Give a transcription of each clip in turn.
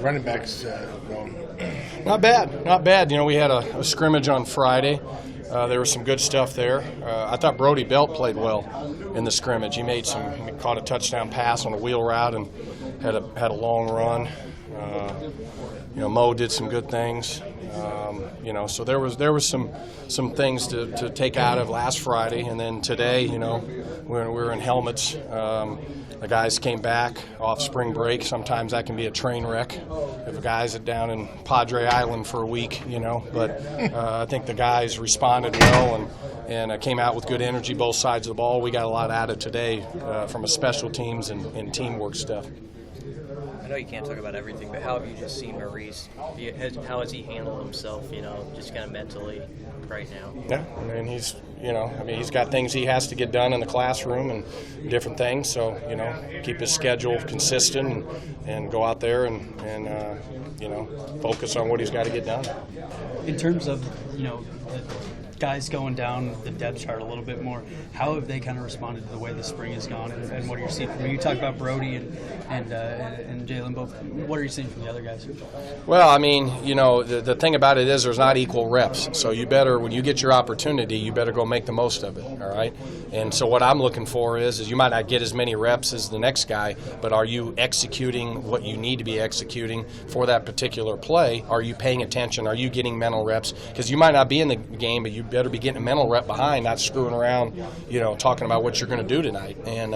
your running backs going? Not bad. You know, we had a scrimmage on Friday. There was some good stuff there. I thought Brody Belt played well in the scrimmage. He caught a touchdown pass on a wheel route and had a long run. You know, Mo did some good things. You know, so there was some things to take out of last Friday, and then today, you know, we're in helmets. The guys came back off spring break. Sometimes that can be a train wreck if a guy's down in Padre Island for a week, you know. But I think the guys responded well and came out with good energy, both sides of the ball. We got a lot out of today from a special teams and teamwork stuff. I know you can't talk about everything, but how have you just seen Maurice? How has he handled himself, you know, just kind of mentally right now? Yeah, I mean, he's got things he has to get done in the classroom and different things. So, you know, keep his schedule consistent and go out there and you know, focus on what he's got to get done. In terms of, you know, the guys going down the depth chart a little bit more, how have they kind of responded to the way the spring has gone, and what are you seeing from you? You talk about Brody and Jalen both. What are you seeing from the other guys? Well, I mean, you know, the thing about it is there's not equal reps. So you better, when you get your opportunity, you better go make the most of it, all right? And so what I'm looking for is you might not get as many reps as the next guy, but are you executing what you need to be executing for that particular play? Are you paying attention? Are you getting mental reps? Because you might not be in the game, but you better be getting a mental rep behind, not screwing around, you know, talking about what you're going to do tonight. And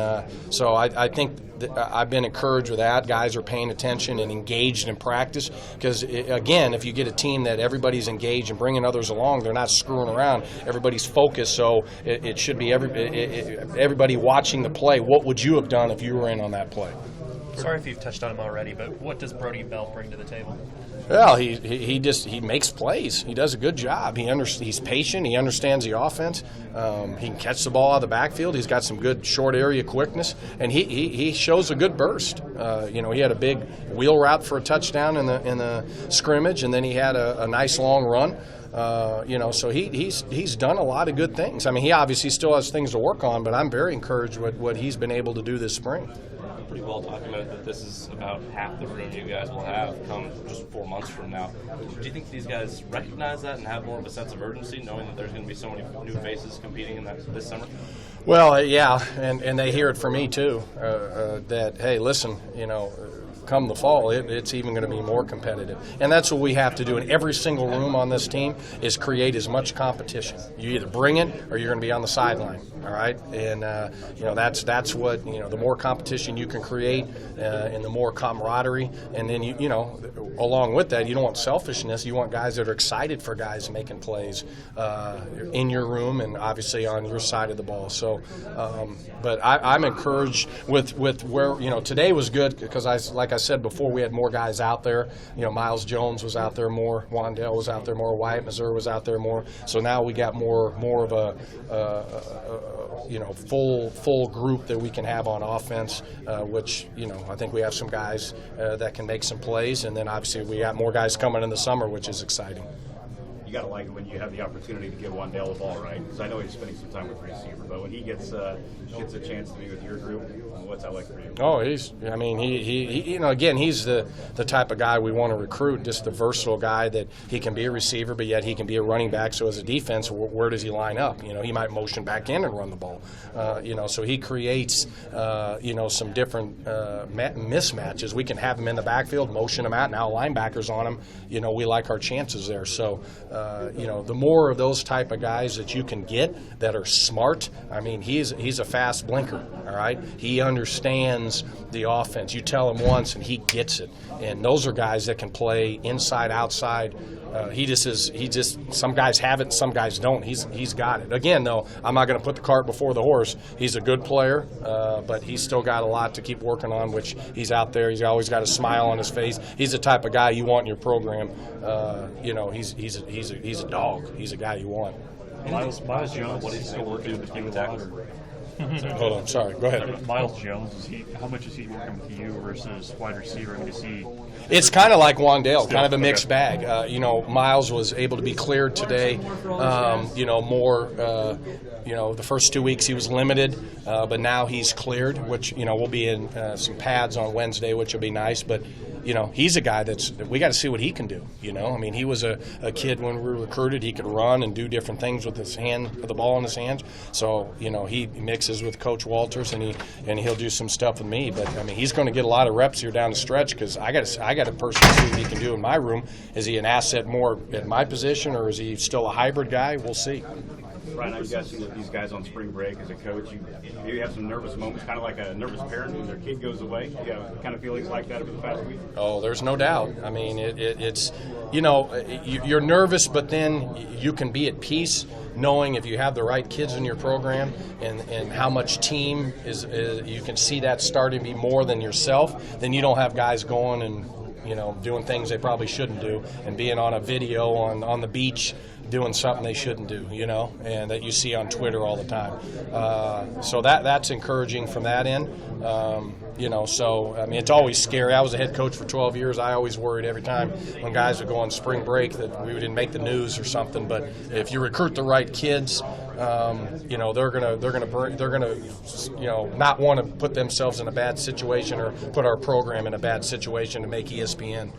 so I think I've been encouraged with that. Guys are paying attention and engaged in practice because, again, if you get a team that everybody's engaged and bringing others along, they're not screwing around. Everybody's focused, so it should be everybody watching the play. What would you have done if you were in on that play? Sorry if you've touched on him already, but what does Brody Belt bring to the table? Well, he makes plays. He does a good job. He's patient. He understands the offense. He can catch the ball out of the backfield. He's got some good short area quickness, and he shows a good burst. You know, he had a big wheel route for a touchdown in the scrimmage, and then he had a nice long run. You know, so he's done a lot of good things. I mean, he obviously still has things to work on, but I'm very encouraged with what he's been able to do this spring. Pretty well documented that this is about half the room you guys will have come just 4 months from now. Do you think these guys recognize that and have more of a sense of urgency, knowing that there's going to be so many new faces competing in this summer? Well, yeah, and they hear it from me too. That hey, listen, you know, come the fall, it's even going to be more competitive. And that's what we have to do in every single room on this team is create as much competition. You either bring it or you're going to be on the sideline, all right? And, you know, that's what, you know, the more competition you can create and the more camaraderie. And then, you know, along with that, you don't want selfishness. You want guys that are excited for guys making plays in your room and obviously on your side of the ball. So, but I'm encouraged with where, you know, today was good because like I said before, we had more guys out there. You know, Miles Jones was out there more, Wandell was out there more, Wyatt Missouri was out there more. So now we got more of a you know, full group that we can have on offense, which, you know, I think we have some guys that can make some plays, and then obviously we got more guys coming in the summer, which is exciting. You got to like it when you have the opportunity to give Wandell the ball, right? Because I know he's spending some time with receiver, but when he gets a chance to be with your group, what's that like for you? Oh, he you know, again, he's the type of guy we want to recruit, just the versatile guy that he can be a receiver, but yet he can be a running back. So as a defense, where does he line up? You know, he might motion back in and run the ball. You know, so he creates, you know, some different mismatches. We can have him in the backfield, motion him out, now linebackers on him. You know, we like our chances there. So, you know, the more of those type of guys that you can get that are smart, I mean, he's a fast blinker, all right? He understands the offense. You tell him once and he gets it. And those are guys that can play inside, outside. Some guys have it, some guys don't. He's got it. Again, though, I'm not going to put the cart before the horse. He's a good player, but he's still got a lot to keep working on, which he's out there. He's always got a smile on his face. He's the type of guy you want in your program. You know, he's a dog. He's a guy you want. Miles Jones, what is he still working with you tackler? Hold on, sorry. Go ahead. Miles Jones, how much is he working with you versus wide receiver? I mean, It's kind of like Wandell, kind of a mixed bag. You know, Miles was able to be cleared today. You know, more the first 2 weeks he was limited, but now he's cleared, which, we'll be in some pads on Wednesday, which will be nice. But, he's a guy we got to see what he can do, I mean, he was a kid when we were recruited. He could run and do different things with the ball in his hands. So, he mixes with Coach Walters, and he'll do some stuff with me. But, I mean, he's going to get a lot of reps here down the stretch because I got to personally see what he can do in my room. Is he an asset more at my position, or is he still a hybrid guy? We'll see. Ryan, I've got seen these guys on spring break as a coach. You have some nervous moments, kind of like a nervous parent when their kid goes away. You have kind of feelings like that over the past week? Oh, there's no doubt. I mean, it's you're nervous, but then you can be at peace knowing if you have the right kids in your program and how much team is you can see that starting to be more than yourself. Then you don't have guys going and doing things they probably shouldn't do and being on a video on the beach doing something they shouldn't do, and that you see on Twitter all the time. So that's encouraging from that end. So, I mean, it's always scary. I was a head coach for 12 years. I always worried every time when guys would go on spring break that we didn't make the news or something. But if you recruit the right kids, they're gonna not want to put themselves in a bad situation or put our program in a bad situation to make ESPN.